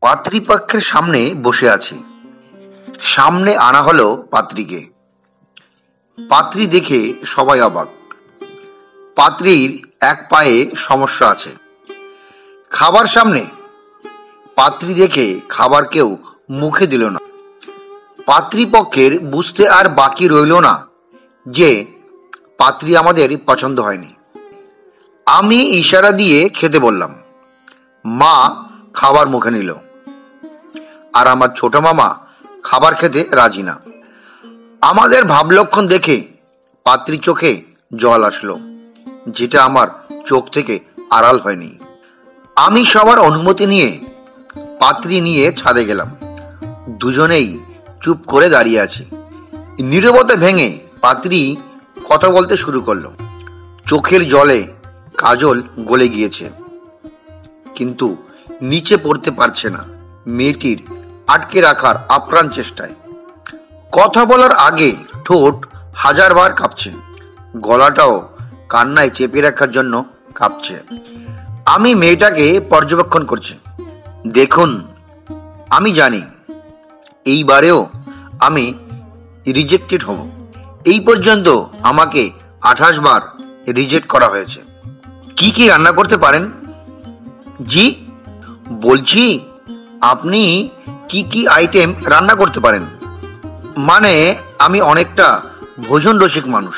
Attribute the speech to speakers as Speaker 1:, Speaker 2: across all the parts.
Speaker 1: পাত্রীপক্ষের সামনে বসে আছি। সামনে আনা হলো পাত্রীকে। পাত্রী দেখে সবাই অবাক। পাত্রীর এক পায়ে সমস্যা আছে। খাবার সামনে। পাত্রী দেখে খাবার কেউ মুখে দিল না। পাত্রীপক্ষের বুঝতে আর বাকি রইল না যে পাত্রী আমাদের পছন্দ হয়নি। আমি ইশারা দিয়ে খেতে বললাম। মা খাবার মুখে নিল, আর আমার ছোট মামা খাবার খেতে রাজি না। আমাদের ভাবলক্ষণ দেখে পাত্রীর চোখে জল আসলো, যেটা আমার চোখ থেকে আড়াল হয়নি। আমি সবার অনুমতি নিয়ে পাত্রী নিয়ে ছাদে গেলাম। দুজনেই চুপ করে দাঁড়িয়ে আছি। নীরবতা ভেঙে পাত্রী কথা বলতে শুরু করলো। চোখের জলে কাজল গলে গিয়েছে, কিন্তু নিচে পড়তে পারছে না। মেয়েটির আটকে রাখার আপ্রাণ চেষ্টায়। কথা বলার আগে ঠোঁট হাজারবার কাঁপছে, গলাটাও কান্নায় চেপে রাখার জন্য কাঁপছে। আমি মেয়েটাকে পর্যবেক্ষণ করছি। দেখুন, আমি জানি এইবারেও আমি রিজেক্টেড হব। এই পর্যন্ত আমাকে 28 বার রিজেক্ট করা হয়েছে। কি কি রান্না করতে পারেন? জি, বলছি আপনি কি কি আইটেম রান্না করতে পারেন? মানে আমি অনেকটা ভোজন রসিক মানুষ,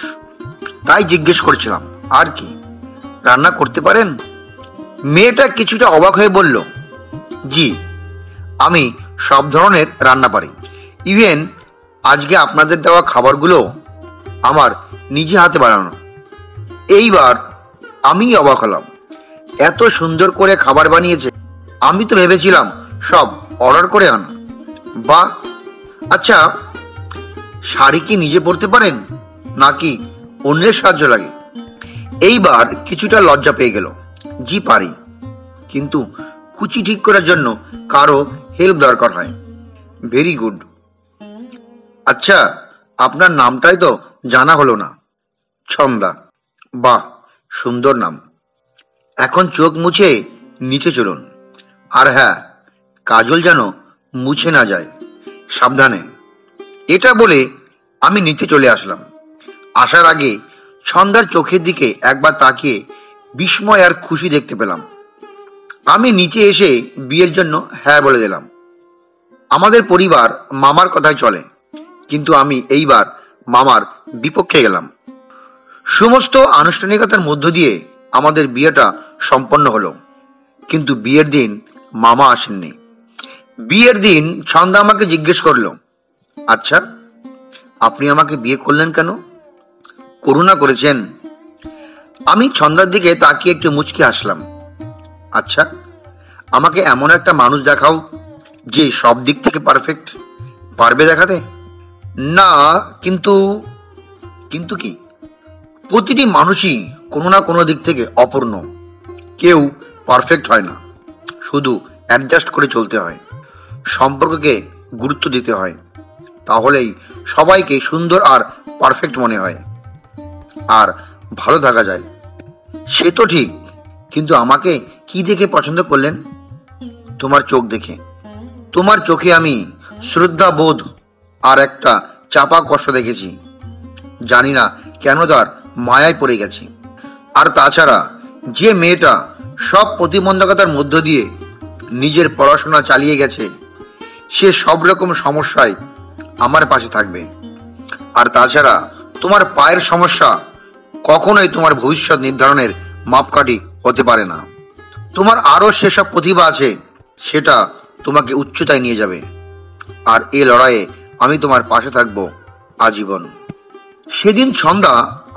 Speaker 1: তাই জিজ্ঞেস করছিলাম। আর কি রান্না করতে পারেন? মেয়েটা কিছুটা অবাক হয়ে বলল, জি, আমি সব ধরনের রান্না পারি। ইভেন আজকে আপনাদের দেওয়া খাবারগুলো আমার নিজে হাতে বানানো। এইবার আমি অবাক হলাম, এত সুন্দর করে খাবার বানিয়েছে। আমি তো ভেবেছিলাম সব অর্ডার করে আনা। বাহ! আচ্ছা, শাড়ি কি নিজে পরতে পারেন নাকি অন্যের সাহায্য লাগে? এইবার কিছুটা লজ্জা পেয়ে গেল। জি পারি, কিন্তু কুচি ঠিক করার জন্য কারো হেল্প দরকার হয়। Very good. আচ্ছা, আপনার নামটাই তো জানা হলো না। ছন্দা। বাহ, সুন্দর নাম। এখন চোখ মুছে নিচে চলুন। আর হ্যাঁ, কাজল যেন মুছে না যায়, সাবধানে। এটা বলে আমি নিচে চলে আসলাম। আসার আগে ছন্দার চোখের দিকে একবার তাকিয়ে বিস্ময় আর খুশি দেখতে পেলাম। আমি নিচে এসে বিয়ের জন্য হ্যাঁ বলে দিলাম। আমাদের পরিবার মামার কথায় চলে, কিন্তু আমি এইবার মামার বিপক্ষে গেলাম। সমস্ত আনুষ্ঠানিকতার মধ্য দিয়ে আমাদের বিয়েটা সম্পন্ন হলো, কিন্তু বিয়ের দিন মামা আসেননি। বিয়ের দিন ছন্দা আমাকে জিজ্ঞেস করলো, আচ্ছা, আপনি আমাকে বিয়ে করলেন কেন? করুণা করেছেন? আমি ছন্দার দিকে তাকিয়ে একটু মুচকি হাসলাম। আচ্ছা, আমাকে এমন একটা মানুষ দেখাও যে সব দিক থেকে পারফেক্ট। পারবে দেখাতে? না, কিন্তু কিন্তু কি? প্রতিটি মানুষই কোনো না কোনো দিক থেকে অপূর্ণ। কেউ পারফেক্ট হয় না, শুধু অ্যাডজাস্ট করে চলতে হয়। সম্পর্ককে গুরুত্ব দিতে হয়, তাহলেই সবাইকে সুন্দর আর পারফেক্ট মনে হয়, আর ভালো থাকা যায়। সে তো ঠিক, কিন্তু আমাকে কি দেখে পছন্দ করলেন? তোমার চোখ দেখে। তোমার চোখে আমি শ্রদ্ধা বোধ আর একটা চাপা কষ্ট দেখেছি। জানি না কেন তার মায়ায় পড়ে গেছি। আর তাছাড়া যে মেয়েটা সব প্রতিবন্ধকতার মধ্য দিয়ে নিজের পড়াশোনা চালিয়ে গেছে, সে সব রকম সমস্যায় আমার পাশে থাকবে। আর তাছাড়া তোমার পায়ের সমস্যা কখনোই তোমার ভবিষ্যৎ নির্ধারণের মাপকাঠি হতে পারে না। তোমার আরো সেসব প্রতিভা আছে, সেটা তোমাকে উচ্চতায় নিয়ে যাবে। আর এই লড়াইয়ে আমি তোমার পাশে থাকবো আজীবন। সেদিন ছন্দা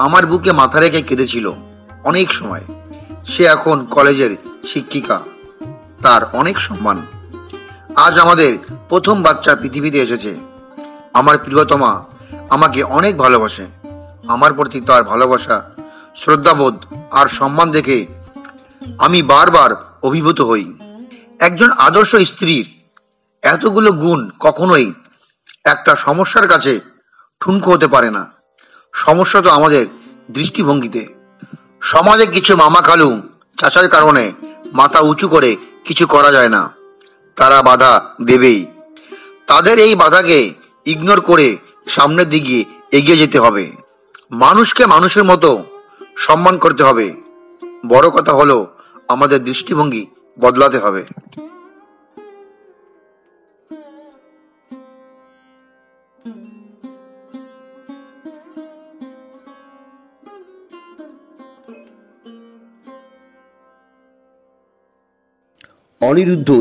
Speaker 1: আমার বুকে মাথা রেখে কেঁদেছিল অনেক সময়। সে এখন কলেজের শিক্ষিকা, তার অনেক সম্মান। আজ আমাদের প্রথম বাচ্চা পৃথিবীতে এসেছে। আমার প্রিয়তমা আমাকে অনেক ভালোবাসে। আমার প্রতি তার ভালোবাসা, শ্রদ্ধাবোধ আর সম্মান দেখে আমি বারবার অভিভূত হই। একজন আদর্শ স্ত্রীর এতগুলো গুণ কখনোই একটা সমস্যার কাছে ঠুনকো হতে পারে না। সমস্যা তো আমাদের দৃষ্টিভঙ্গিতে। সমাজে কিছু মামা খালু চাচার কারণে মাথা উঁচু করে কিছু করা যায় না। তারা বাধা দেবেই। তাদের এই বাধাকে ইগনোর করে সামনের দিকে এগিয়ে যেতে হবে। মানুষকে মানুষের মতো সম্মান করতে হবে। বড় কথা হলো আমাদের দৃষ্টিভঙ্গি বদলাতে হবে।
Speaker 2: অনিরুদ্ধ